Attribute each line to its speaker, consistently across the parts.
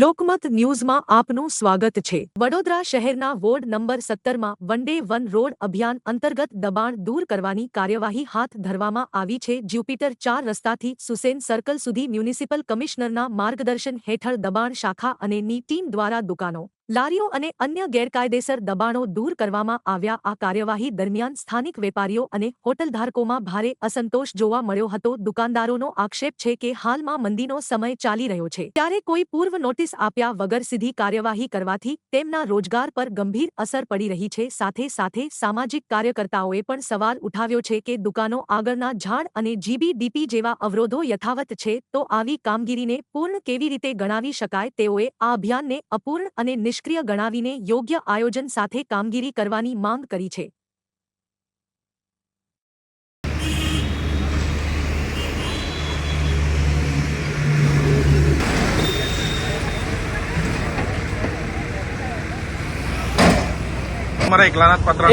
Speaker 1: લોકમત ન્યૂઝમાં આપનું સ્વાગત છે। વડોદરા શહેરના વોર્ડ નંબર 17માં વન ડે વન રોડ અભિયાન અંતર્ગત દબાણ દૂર કરવાની કાર્યવાહી હાથ ધરવામાં આવી છે। જ્યુપિટર 4 રસ્તાથી સુસેન સર્કલ સુધી મ્યુનિસિપલ કમિશનરના માર્ગદર્શન હેઠળ દબાણ શાખા અને ની ટીમ દ્વારા દુકાનો, લારીઓ અને અન્ય ગેરકાયદેસર દબાણો દૂર કરવામાં આવ્યા। આ કાર્યવાહી દરમિયાન સ્થાનિક વેપારીઓ અને હોટલધારકોમાં ભારે અસંતોષ જોવા મળ્યો હતો। દુકાનદારોનો આક્ષેપ છે કે હાલમાં મંદીનો સમય ચાલી રહ્યો છે, ત્યારે કોઈ પૂર્વ નોટિસ આપ્યા વગર સીધી કાર્યવાહી કરવાથી તેમના રોજગાર પર ગંભીર અસર પડી રહી છે। સાથે સાથે સામાજિક કાર્યકર્તાઓએ પણ સવાલ ઉઠાવ્યો છે કે દુકાનો આગળના ઝાડ અને જીબીડીપી જેવા અવરોધો યથાવત છે, તો આવી કામગીરીને પૂર્ણ કેવી રીતે ગણાવી શકાય? તેઓએ આ અભિયાનને અપૂર્ણ અને નિષ્ક્રિય ગણાવીને યોગ્ય આયોજન સાથે કામગીરી કરવાની માંગ કરી છે।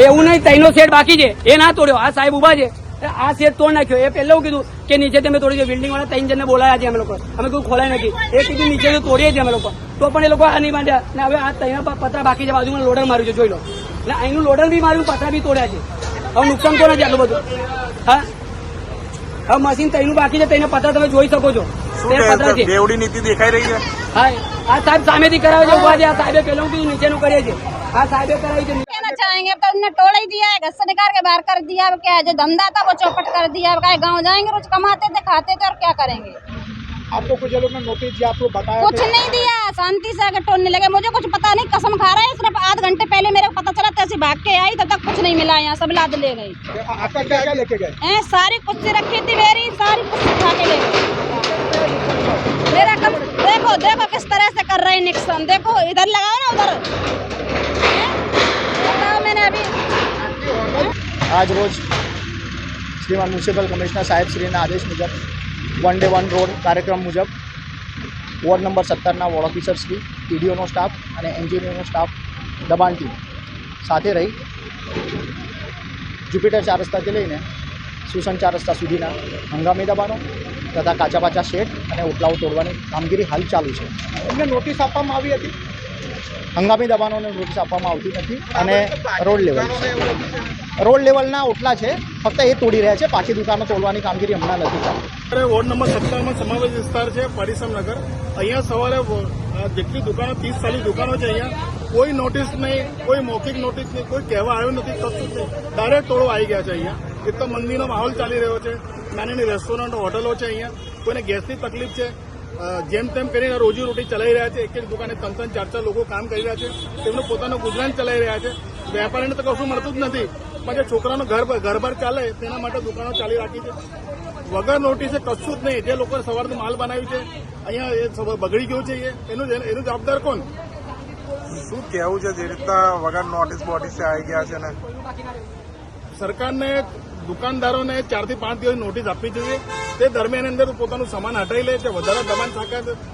Speaker 2: એવું નહીં, તઈનો સેટ બાકી છે, એ ના તોડ્યો। આ સાહેબ ઉભા છે, આ સેટ તોડ નાખ્યો। એ પહેલા કીધું કે નીચે તમે તોડી છે, બિલ્ડિંગ વાળા 3 જણને બોલાયા છે અમે લોકો, અમે કોઈ ખોલાય નથી। એ કીધું નીચે તોડીએ છીએ અમે લોકો, તો પણ એ લોકો આ નહીં માંડ્યા। ને હવે આ તઈના પતરા બાકી છે, બાજુમાં લોડર માર્યું છે, જોઈ લો। ને અહીંનું લોડર બી માર્યું, પતરા બી તોડ્યા છે। હવે નુકસાન તો નથી આટલું બધું। હા, હવે મશીન તઈનું બાકી છે, તઈને પતરા તમે જોઈ શકો છો, તે પતરા છે।
Speaker 3: બેવડી નીતિ દેખાઈ રહી છે।
Speaker 2: હા, આ સાહેબ સામેથી કરાવે છે, ઉભા છે। આ સાહેબે પહેલું કીધું નીચેનું કરીએ છીએ, આ साहब कराई थे।
Speaker 4: कहना चाहेंगे अब तो उन्होंने तोड़ ही दिया है, घर से निकाल के बाहर कर दिया। अब क्या है, जो धंधा था वो चौपट कर दिया। अब गाँव जाएंगे, रोज कमाते थे, खाते थे, और क्या करेंगे?
Speaker 3: आपको कुछ लोग ने नोटिस दिया, आपको बताया?
Speaker 4: कुछ नहीं दिया, शांति से आगे टोलने लगे। मुझे कुछ पता नहीं, कसम खा रहा है। सिर्फ आध घंटे पहले मेरे को पता चला, तैसे भाग के आई, तब तक कुछ नहीं मिला। यहाँ सब लाद ले गई।
Speaker 3: आपका क्या क्या लेके गए?
Speaker 4: सारी कुर्सी रखी थी मेरी, सारी कुर्सी उठा के ले गई। मेरा कब देखो देखो किस तरह से कर रहे हैं निक्सन। देखो इधर लगाओ ना, उधर मैंने अभी।
Speaker 5: आज रोज श्रीमान म्युनिसिपल कमिश्नर साहेब श्रीના આદેશ મુજબ વન ડે વન રોડ કાર્યક્રમ મુજબ વોર્ડ નંબર 17ના વોર્ડ ઓફિસર શ્રી, ટીડીઓનો સ્ટાફ અને એન્જિનિયરનો સ્ટાફ દબાણ ટીમ સાથે રહી જ્યુપિટર 4 રસ્તાથી લઈને સુસન 4 રસ્તા સુધીના હંગામી દબાણો તથા કાચા પાચા શેડ અને ઓટલાઓ તોડવાની કામગીરી હાલ ચાલુ છે।
Speaker 3: એમને નોટિસ આપવામાં આવી હતી?
Speaker 5: હંગામી દબાણોને નોટિસ આપવામાં આવતી નથી અને રોડ લેવલના ઓટલા છે, ફક્ત એ તોડી રહ્યા છે। પાછી દુકાનો તોડવાની કામગીરી હમણાં નથી ચાલતી।
Speaker 3: વોર્ડ નંબર 17માં સમાવેશ વિસ્તાર છે પરિસમનગર। અહીંયા સવારે જેટલી દુકાનો 30 40 દુકાનો છે, અહીંયા કોઈ નોટિસ નહીં, કોઈ મૌખિક નોટિસ નહીં, કોઈ કહેવા આવ્યો નથી, કશું જ નહીં, ડાયરેક્ટ તોડો આવી ગયા છે। અહીંયા એટલો મંદીનો માહોલ ચાલી રહ્યો છે। નાની નાની રેસ્ટોરન્ટ, હોટલો છે, અહીંયા કોઈને ગેસની તકલીફ છે, જેમ તેમ કરીને રોજીરોટી ચલાવી રહ્યા છે। એક એક દુકાને 3 4 લોકો કામ કરી રહ્યા છે, તેમનું પોતાનું ગુજરાન ચલાવી રહ્યા છે। વેપારીને તો કશું મળતું જ નથી, પણ જે છોકરાનું ઘર ચાલે તેના માટે દુકાનો ચાલી રાખી છે વગર નોટિસે, કશું જ નહીં। જે લોકોએ સવારનું માલ બનાવ્યું છે, અહીંયા એ બગડી ગયું છે, એનું જવાબદાર કોણ? શું કહેવું છે? જે રીતના વગર નોટિસ બોટિસે આવી ગયા છે ને સરકારને દુકાનદારોને 4 થી 5 દિવસ નોટિસ આપવી જોઈએ। તે દરમિયાન અંદર પોતાનું સામાન હટાવી લે છે, વધારે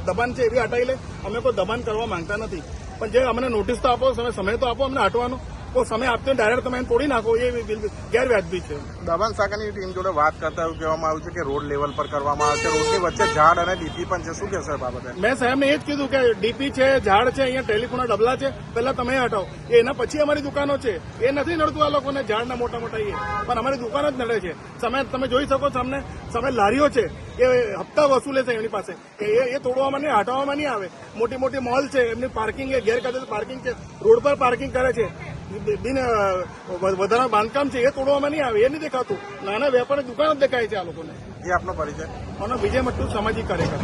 Speaker 3: દબાણ છે એવી હટાવી લે। અમે કોઈ દબાણ કરવા માંગતા નથી, પણ જે અમને નોટિસ તો આપો, સમય તો આપો અમને હટવાનો। કોઈ સમય આપતો ડાયરેક્ટ તમે તોડી નાખો, એ ગેરવ્યાજબી છે। દબાણ શાખાની ટીમ જોડે વાત કરતા એવું કહેવામાં આવ્યું છે કે રોડ લેવલ પર કરવામાં આવે છે, રોડની વચ્ચે ઝાડ અને ડીપી પણ છે, શું કહેશો એ બાબતે? મેં સાહેબને એ જ કીધું કે ડીપી છે, ઝાડ છે, અહીંયા ટેલિફોનના ડબલા છે, પહેલા તમે હટાવો, એના પછી અમારી દુકાનો છે। એ નથી નડતું આ લોકોને, ઝાડના મોટા મોટા પણ અમારી દુકાનો જ નડે છે। તમે જોઈ શકો છો, સામે લારીઓ છે, એ હપ્તા વસૂલે છે એમની પાસે, એ તોડવામાં નહીં, હટાવવામાં નહીં આવે। મોટી મોટી મોલ છે, એમની પાર્કિંગ એ ગેરકાયદેસર પાર્કિંગ છે, રોડ પર પાર્કિંગ કરે છે, વધારાનું બાંધકામ છે, એ તોડવામાં નહીં આવે, એ નહીં દેખાતું। નાના વેપારી દુકાન જ દેખાય છે આ લોકોને। એ આપનો પરિચય? મારો વિજય મટ્ટુ, સામાજિક કાર્યકર।